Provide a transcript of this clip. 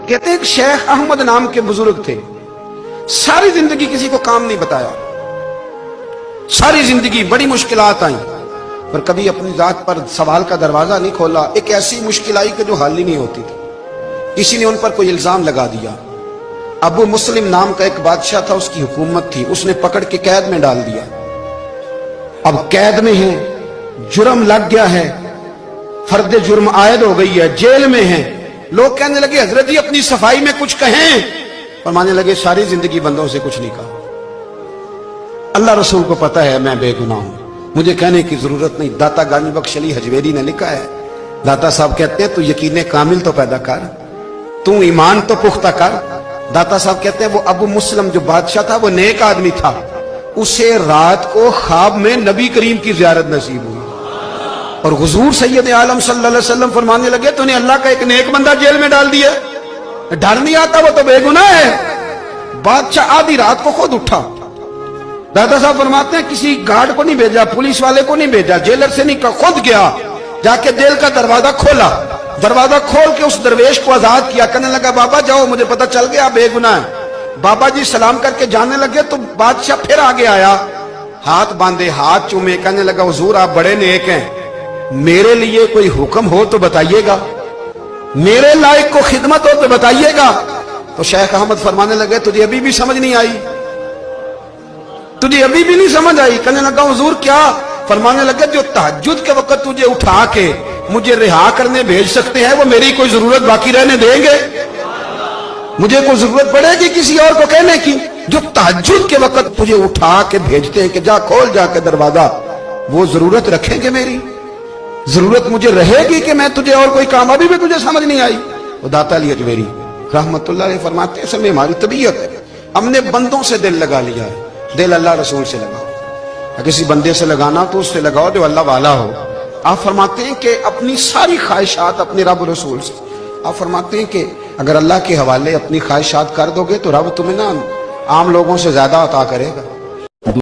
कहते हैं शेख अहमद नाम के बुजुर्ग थे, सारी जिंदगी किसी को काम नहीं बताया, सारी जिंदगी बड़ी मुश्किलात आई, पर कभी अपनी जात पर सवाल का दरवाजा नहीं खोला। एक ऐसी मुश्किल आई कि जो हल ही नहीं होती थी। किसी ने उन पर कोई इल्जाम लगा दिया। अबू मुस्लिम नाम का एक बादशाह था, उसकी हुकूमत थी, उसने पकड़ के कैद में डाल दिया। अब कैद में है, जुर्म लग गया है, फर्द जुर्म आयद हो गई है, जेल में है। लोग कहने लगे हजरत जी अपनी सफाई में कुछ कहें, और मानने लगे सारी जिंदगी बंदों से कुछ नहीं कहा। अल्लाह रसूल को पता है मैं बेगुनाह हूं, मुझे कहने की जरूरत नहीं। दाता गानी बख्श अली हजवेरी ने लिखा है, दाता साहब कहते हैं तू यकीन कामिल तो पैदा कर, तू ईमान तो पुख्ता कर। दाता साहब कहते हैं वो अबू मुस्लिम जो बादशाह था वो नेक आदमी था, उसे रात को ख्वाब में नबी करीम की ज़ियारत नसीब हुई, और हुजूर सैयद आलम सल्लल्लाहु अलैहि वसल्लम फरमाने लगे तूने अल्लाह का एक नेक बंदा जेल में डाल दिया, डर नहीं आता, वो तो बेगुनाह है। बादशाह आधी रात को खुद उठा। दादा साहब फरमाते हैं किसी गार्ड को नहीं भेजा, पुलिस वाले को नहीं भेजा, जेलर से नहीं कहा, खुद गया, जाके जेल का दरवाजा खोला। दरवाजा खोल के उस दरवेश को आजाद किया, कहने लगा बाबा जाओ, मुझे पता चल गया बेगुनाह है। बाबा जी सलाम करके जाने लगे तो बादशाह फिर आगे आया, हाथ बांधे, हाथ चूमे, कहने लगा हुजूर आप बड़े नेक हैं, मेरे लिए कोई हुक्म हो तो बताइएगा, मेरे लायक को खिदमत हो तो बताइएगा। तो शेख अहमद फरमाने लगे तुझे अभी भी समझ नहीं आई, तुझे अभी भी नहीं समझ आई। कहने लगा हुजूर क्या? फरमाने लगे जो तहज्जुद के वक्त तुझे उठा के मुझे रिहा करने भेज सकते हैं वो मेरी कोई जरूरत बाकी रहने देंगे? मुझे कोई जरूरत पड़ेगी किसी और को कहने की? जो तहज्जुद के वक्त तुझे उठा के भेजते हैं कि जा खोल जाके दरवाजा, वो जरूरत रखेंगे? मेरी जरूरत मुझे रहेगी कि मैं तुझे और कोई काम? अभी भी तुझे समझ नहीं आई? वो दाता अली हजवेरी रहमतुल्लाह अलैह फरमाते हैं समय हमारी तबीयत है, हमने बंदों से दिल लगा लिया है, दिल अल्लाह रसूल से लगाओ। किसी बंदे से लगाना तो उससे लगाओ जो अल्लाह वाला हो। आप फरमाते हैं कि अपनी सारी ख्वाहिशात अपने रब रसूल से, आप फरमाते हैं कि अगर अल्लाह के हवाले अपनी ख्वाहिशात कर दोगे तो रब तुम्हें ना आम लोगों से ज्यादा अता करेगा।